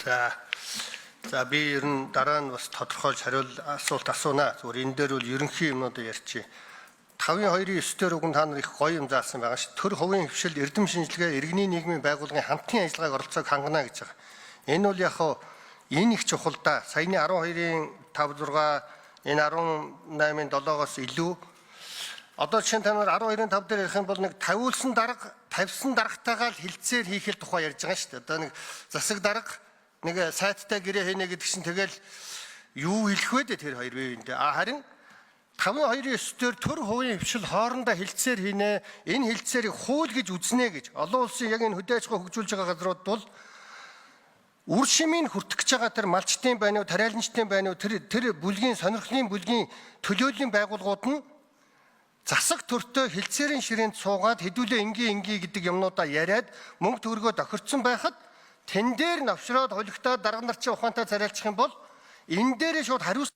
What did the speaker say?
За би ер нь дараа нь бас тодорхойлж асуулт асуунаа. Зүгээр энэ дээр бол ерөнхий юмнуудыг ярьчих. 5-2-9 дээр үгэн та нар их гоё юм заасан байгаа ш. Төр хувийн хвшил, эрдэм шинжилгээ, иргэний нийгмийн байгууллагын хамтын ажиллагааг оролцоог хангана гэж байгаа. Энэ бол яг энэ их чухал да. Саяны 12-ийн 5-6, энэ 18-ийн 7-оос илүү. Одоо жишээ нь та нар 12-ийн 5 дээр ярих юм бол нэг тавьсан даргатайгаа л хилцээр хийхэл тухай ярьж байгаа шүү дээ. Одоо нэг засаг дарга нэг сайттай гэрээ хийнэ гэдэг чинь тэгэл юу хэлэх вэ дээ тэр хоёр үеиндээ. Харин 5-2-9 дээр төр хувийн хвшил хоорондоо хилцээр хийнэ. Энэ хилцээрийг хууль гэж үзнэ гэж. Олон улсын яг энэ хөдөө аж ахуй хөгжүүлж байгаа газрууд бол үр шимийг хүртэх гэж байгаа тэр малчтын байна уу, тариаланчтын байна уу, тэр бүлгийн сонирхлын бүлгийн төлөөллийн байгууллагууд нь засаг төртөө хилцээрийн ширээнд суугаад хэдүүлээ ингийн гэдэг юмнуудаа яриад мөнгө төгрөгөө тохирцсон байхад тэн дээр навшраад холигтоод дарга нар чинь ухаантай царайлчих юм бол энэ дээрээ шууд хариуц